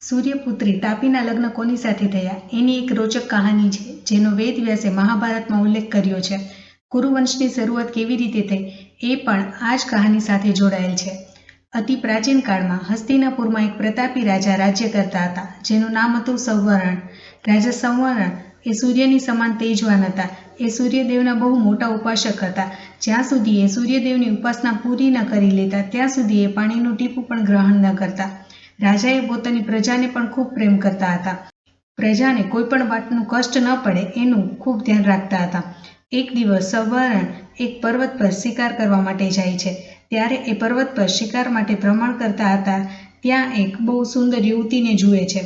સૂર્યપુત્રી તાપીના લગ્ન કોની સાથે થયા એની એક રોચક કહાની છે, જેનો વેદવ્યાસે મહાભારતમાં ઉલ્લેખ કર્યો છે. કુરુવંશની શરૂઆત કેવી રીતે થઈ એ પણ આ જ કહાની સાથે જોડાયેલ છે. અતિ પ્રાચીન કાળમાં હસ્તિનાપુરમાં એક પ્રતાપી રાજા રાજ્ય કરતા હતા, જેનું નામ હતું સંવર્ણ. રાજા સંવર્ણ એ સૂર્યની સમાન તેજવાન હતા. એ સૂર્યદેવના બહુ મોટા ઉપાસક હતા. જ્યાં સુધી એ સૂર્યદેવની ઉપાસના પૂરી ન કરી લેતા ત્યાં સુધી એ પાણીનું ટીપું પણ ગ્રહણ ન કરતા. રાજાએ પોતાની પ્રજાને પણ ખૂબ પ્રેમ કરતા હતા. પ્રજાને કોઈ પણ વાતનું કષ્ટ ન પડે એનું ખૂબ ધ્યાન રાખતા હતા. એક દિવસ સંવર્ણ એક પર્વત પર શિકાર કરવા માટે જાય છે. ત્યારે એ પર્વત પર શિકાર માટે ભ્રમણ કરતા હતા ત્યાં એક બહુ સુંદર યુવતીને જુએ છે.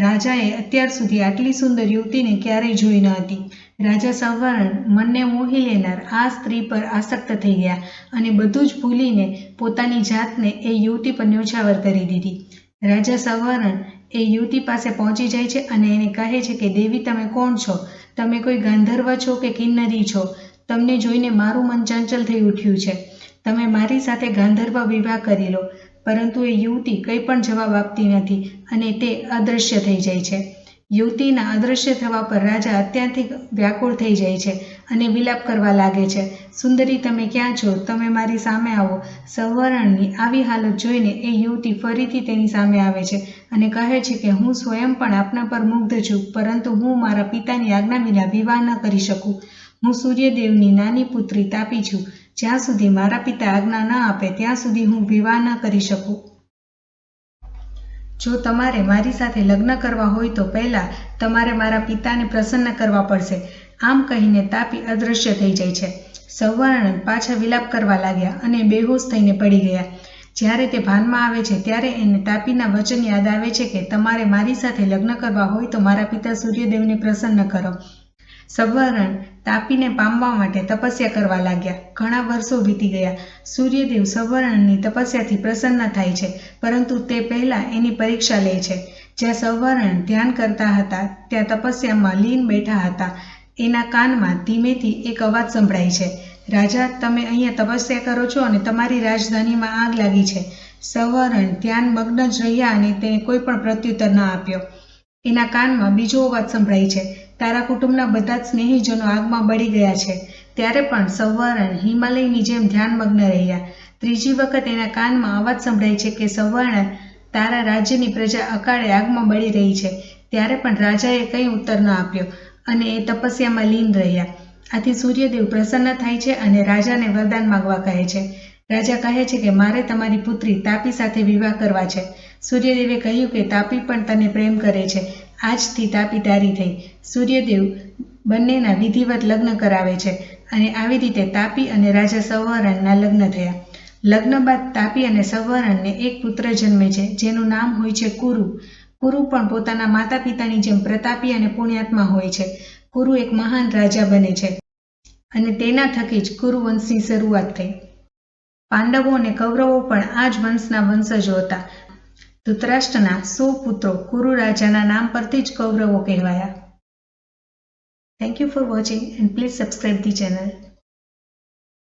રાજાએ અત્યાર સુધી આટલી સુંદર યુવતીને ક્યારેય જોઈ ન હતી. રાજા સંવર્ણ મનને મોહી લેનાર આ સ્ત્રી પર આસક્ત થઈ ગયા અને બધું જ ભૂલીને પોતાની જાતને એ યુવતી પર ન્યોછાવર કરી દીધી. રાજા સંવર્ણ એ યુવતી પાસે પહોંચી જાય છે અને એને કહે છે કે દેવી, તમે કોણ છો? તમે કોઈ ગાંધર્વ છો કે કિન્નરી છો? તમને જોઈને મારું મન ચંચલ થઈ ઉઠ્યું છે. તમે મારી સાથે ગાંધર્વ વિવાહ કરી લો. પરંતુ એ યુવતી કંઈ પણ જવાબ આપતી નથી અને તે અદૃશ્ય થઈ જાય છે. યુવતીના અદૃશ્ય થવા પર રાજા અત્યારથી વ્યાકુળ થઈ જાય છે અને વિલાપ કરવા લાગે છે. સુંદરી, તમે ક્યાં છો? તમે મારી સામે આવો. સંવર્ણની આવી હાલત જોઈને એ યુવતી ફરીથી તેની સામે આવે છે અને કહે છે કે હું સ્વયં પણ આપના પર મુગ્ધ છું, પરંતુ હું મારા પિતાની આજ્ઞા વિના વિવાહ ન કરી શકું. હું સૂર્યદેવની નાની પુત્રી તાપી છું. જ્યાં સુધી મારા પિતા આજ્ઞા ન આપે ત્યાં સુધી હું વિવાહ ન કરી શકું. જો તમારે મારી સાથે લગ્ન કરવા હોય તો પહેલાં તમારે મારા પિતાને પ્રસન્ન કરવા પડશે. આમ કહીને તાપી અદૃશ્ય થઈ જાય છે. સંવર્ણ પાછા વિલાપ કરવા લાગ્યા અને બેહોશ થઈને પડી ગયા. જ્યારે તે ભાનમાં આવે છે ત્યારે એને તાપીના વચન યાદ આવે છે કે તમારે મારી સાથે લગ્ન કરવા હોય તો મારા પિતા સૂર્યદેવને પ્રસન્ન કરો. સંવર્ણ તાપીને પામવા માટે તપસ્યા કરવા લાગ્યા. ઘણા વર્ષો વીતી ગયા. સૂર્યદેવ સંવર્ણની તપસ્યાથી પ્રસન્ન થાય છે, પરંતુ તે પહેલાં એની પરીક્ષા લે છે. જ્યાં સંવર્ણ ધ્યાન કરતા હતા ત્યાં તપસ્યામાં લીન બેઠા હતા. એના કાનમાં ધીમેથી એક અવાજ સંભળાય છે, રાજા, તમે અહીંયા તપસ્યા કરો છો અને તમારી રાજધાનીમાં આગ લાગી છે. સંવર્ણ ધ્યાન મગ્ન જ રહ્યા અને તેને કોઈ પણ પ્રત્યુત્તર ન આપ્યો. એના કાનમાં બીજો અવાજ સંભળાય છે, તારા કુટુંબના બધા જ સ્નેહીજનો આગમાં બળી ગયા છે. ત્યારે પણ સંવર્ણ હિમાલયની જેમ ધ્યાનમગ્ન રહ્યા. ત્રીજી વખત એના કાનમાં અવાજ સંભળાય છે કે સંવર્ણ, તારા રાજ્યની પ્રજા અકાળે આગમાં બળી રહી છે. ત્યારે પણ રાજાએ કંઈ ઉત્તર ન આપ્યો અને એ તપસ્યામાં લીન રહ્યા. આથી સૂર્યદેવ પ્રસન્ન થાય છે અને રાજાને વરદાન માગવા કહે છે. રાજા કહે છે કે મારે તમારી પુત્રી તાપી સાથે વિવાહ કરવા છે. સૂર્યદેવે કહ્યું કે તાપી પણ તને પ્રેમ કરે છે. આજથી તાપી તારી થઈ. સૂર્યદેવ બંનેના વિધિવત લગ્ન કરાવે છે અને આવી રીતે તાપી અને રાજા સંવર્ણના લગ્ન થયા. લગ્ન બાદ તાપી અને સંવર્ણને એક પુત્ર જન્મે છે, જેનું નામ હોય છે કુરુ. કુરુ પણ પોતાના માતા પિતાની જેમ પ્રતાપી અને પુણ્યાત્મા હોય છે. કુરુ એક મહાન રાજા બને છે અને તેના થકી જ કુરુવંશની શરૂઆત થઈ. પાંડવો અને કૌરવો પણ આ જ વંશના વંશજો હતા. ધૃતરાષ્ટ્રના 100 પુત્રો કુરુ રાજાના નામ પરથી જ કૌરવો કહેવાયા. Thank you for watching and please subscribe the channel.